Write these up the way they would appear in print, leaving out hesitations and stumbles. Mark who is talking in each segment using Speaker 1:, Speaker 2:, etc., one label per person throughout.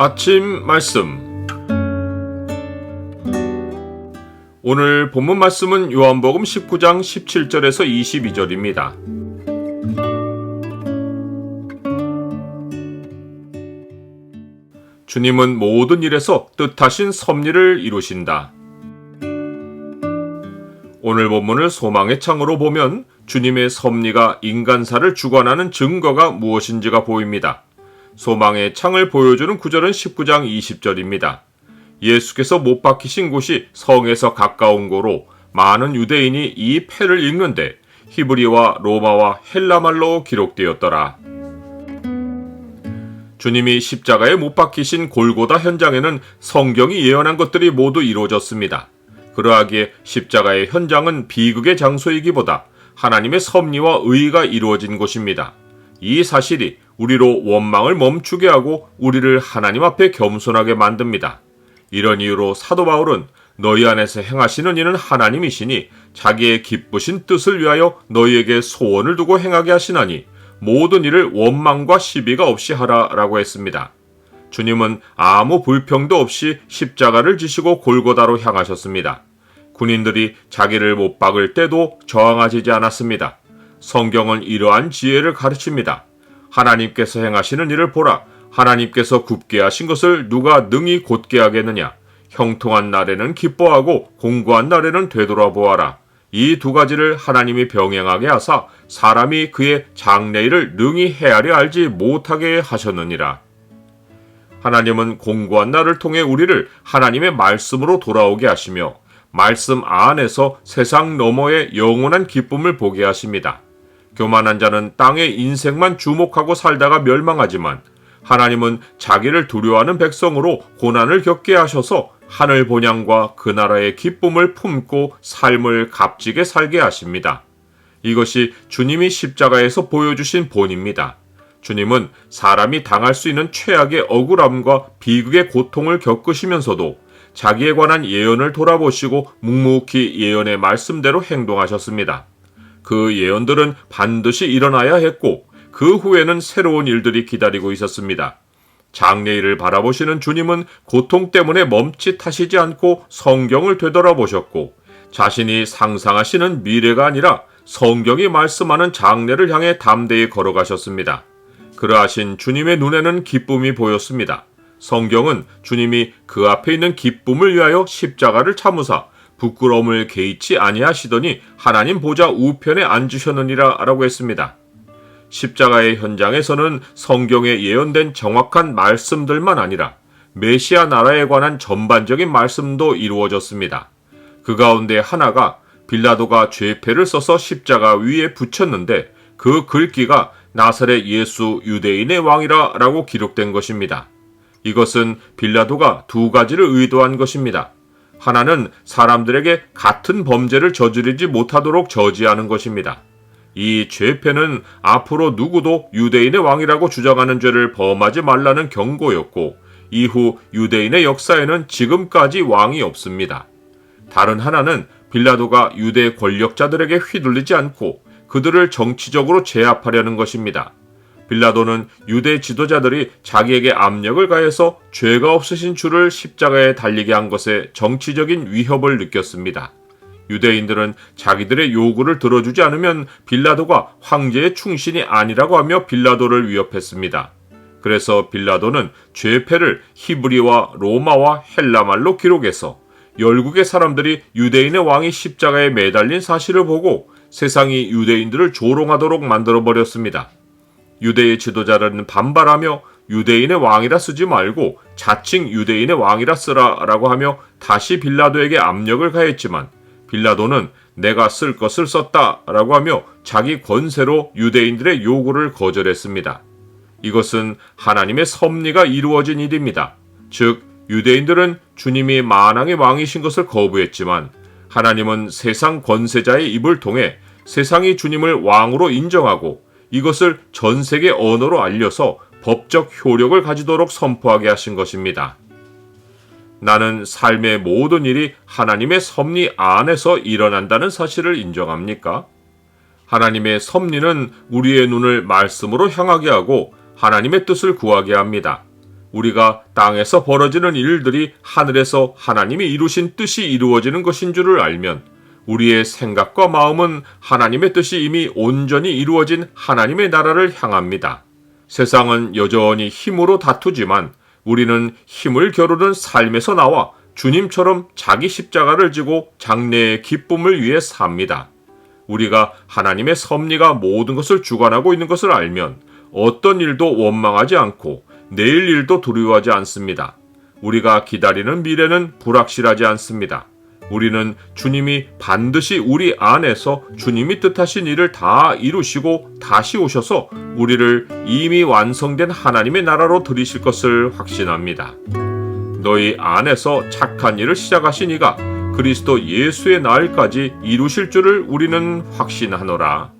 Speaker 1: 아침 말씀. 오늘 본문 말씀은 요한복음 19장 17절에서 22절입니다. 주님은 모든 일에서 뜻하신 섭리를 이루신다. 오늘 본문을 소망의 창으로 보면 주님의 섭리가 인간사를 주관하는 증거가 무엇인지가 보입니다. 소망의 창을 보여주는 구절은 19장 20절입니다. 예수께서 못 박히신 곳이 성에서 가까운 고로 많은 유대인이 이 패를 읽는데 히브리와 로마와 헬라말로 기록되었더라. 주님이 십자가에 못 박히신 골고다 현장에는 성경이 예언한 것들이 모두 이루어졌습니다. 그러하기에 십자가의 현장은 비극의 장소이기보다 하나님의 섭리와 의가 이루어진 곳입니다. 이 사실이 우리로 원망을 멈추게 하고 우리를 하나님 앞에 겸손하게 만듭니다. 이런 이유로 사도 바울은 너희 안에서 행하시는 이는 하나님이시니 자기의 기쁘신 뜻을 위하여 너희에게 소원을 두고 행하게 하시나니 모든 일을 원망과 시비가 없이 하라라고 했습니다. 주님은 아무 불평도 없이 십자가를 지시고 골고다로 향하셨습니다. 군인들이 자기를 못 박을 때도 저항하지 않았습니다. 성경은 이러한 지혜를 가르칩니다. 하나님께서 행하시는 일을 보라. 하나님께서 굽게 하신 것을 누가 능히 곧게 하겠느냐. 형통한 날에는 기뻐하고 공고한 날에는 되돌아보아라. 이 두 가지를 하나님이 병행하게 하사 사람이 그의 장래일을 능히 헤아려 알지 못하게 하셨느니라. 하나님은 공고한 날을 통해 우리를 하나님의 말씀으로 돌아오게 하시며 말씀 안에서 세상 너머의 영원한 기쁨을 보게 하십니다. 교만한 자는 땅의 인생만 주목하고 살다가 멸망하지만 하나님은 자기를 두려워하는 백성으로 고난을 겪게 하셔서 하늘 본향과 그 나라의 기쁨을 품고 삶을 값지게 살게 하십니다. 이것이 주님이 십자가에서 보여주신 본입니다. 주님은 사람이 당할 수 있는 최악의 억울함과 비극의 고통을 겪으시면서도 자기에 관한 예언을 돌아보시고 묵묵히 예언의 말씀대로 행동하셨습니다. 그 예언들은 반드시 일어나야 했고 그 후에는 새로운 일들이 기다리고 있었습니다. 장래일을 바라보시는 주님은 고통 때문에 멈칫하시지 않고 성경을 되돌아보셨고 자신이 상상하시는 미래가 아니라 성경이 말씀하는 장래를 향해 담대히 걸어가셨습니다. 그러하신 주님의 눈에는 기쁨이 보였습니다. 성경은 주님이 그 앞에 있는 기쁨을 위하여 십자가를 참으사 부끄러움을 개의치 아니하시더니 하나님 보좌 우편에 앉으셨느니라 라고 했습니다. 십자가의 현장에서는 성경에 예언된 정확한 말씀들만 아니라 메시아 나라에 관한 전반적인 말씀도 이루어졌습니다. 그 가운데 하나가 빌라도가 죄패를 써서 십자가 위에 붙였는데 그 글귀가 나사렛 예수 유대인의 왕이라 라고 기록된 것입니다. 이것은 빌라도가 두 가지를 의도한 것입니다. 하나는 사람들에게 같은 범죄를 저지르지 못하도록 저지하는 것입니다. 이 죄패는 앞으로 누구도 유대인의 왕이라고 주장하는 죄를 범하지 말라는 경고였고 이후 유대인의 역사에는 지금까지 왕이 없습니다. 다른 하나는 빌라도가 유대 권력자들에게 휘둘리지 않고 그들을 정치적으로 제압하려는 것입니다. 빌라도는 유대 지도자들이 자기에게 압력을 가해서 죄가 없으신 주를 십자가에 달리게 한 것에 정치적인 위협을 느꼈습니다. 유대인들은 자기들의 요구를 들어주지 않으면 빌라도가 황제의 충신이 아니라고 하며 빌라도를 위협했습니다. 그래서 빌라도는 죄패를 히브리와 로마와 헬라말로 기록해서 열국의 사람들이 유대인의 왕이 십자가에 매달린 사실을 보고 세상이 유대인들을 조롱하도록 만들어버렸습니다. 유대의 지도자들은 반발하며 유대인의 왕이라 쓰지 말고 자칭 유대인의 왕이라 쓰라 라고 하며 다시 빌라도에게 압력을 가했지만 빌라도는 내가 쓸 것을 썼다 라고 하며 자기 권세로 유대인들의 요구를 거절했습니다. 이것은 하나님의 섭리가 이루어진 일입니다. 즉 유대인들은 주님이 만왕의 왕이신 것을 거부했지만 하나님은 세상 권세자의 입을 통해 세상이 주님을 왕으로 인정하고 이것을 전 세계 언어로 알려서 법적 효력을 가지도록 선포하게 하신 것입니다. 나는 삶의 모든 일이 하나님의 섭리 안에서 일어난다는 사실을 인정합니까? 하나님의 섭리는 우리의 눈을 말씀으로 향하게 하고 하나님의 뜻을 구하게 합니다. 우리가 땅에서 벌어지는 일들이 하늘에서 하나님이 이루신 뜻이 이루어지는 것인 줄을 알면 우리의 생각과 마음은 하나님의 뜻이 이미 온전히 이루어진 하나님의 나라를 향합니다. 세상은 여전히 힘으로 다투지만 우리는 힘을 겨루는 삶에서 나와 주님처럼 자기 십자가를 지고 장래의 기쁨을 위해 삽니다. 우리가 하나님의 섭리가 모든 것을 주관하고 있는 것을 알면 어떤 일도 원망하지 않고 내일 일도 두려워하지 않습니다. 우리가 기다리는 미래는 불확실하지 않습니다. 우리는 주님이 반드시 우리 안에서 주님이 뜻하신 일을 다 이루시고 다시 오셔서 우리를 이미 완성된 하나님의 나라로 들이실 것을 확신합니다. 너희 안에서 착한 일을 시작하신 이가 그리스도 예수의 날까지 이루실 줄을 우리는 확신하노라.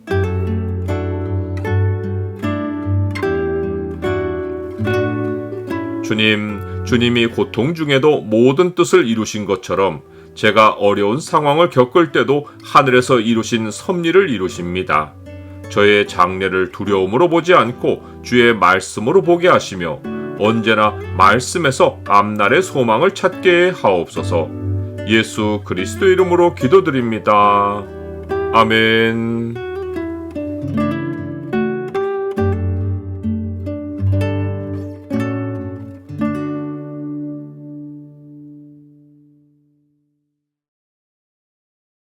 Speaker 1: 주님이 고통 중에도 모든 뜻을 이루신 것처럼 제가 어려운 상황을 겪을 때도 하늘에서 이루신 섭리를 이루십니다. 저의 장래를 두려움으로 보지 않고 주의 말씀으로 보게 하시며 언제나 말씀에서 앞날의 소망을 찾게 하옵소서. 예수 그리스도 이름으로 기도드립니다. 아멘.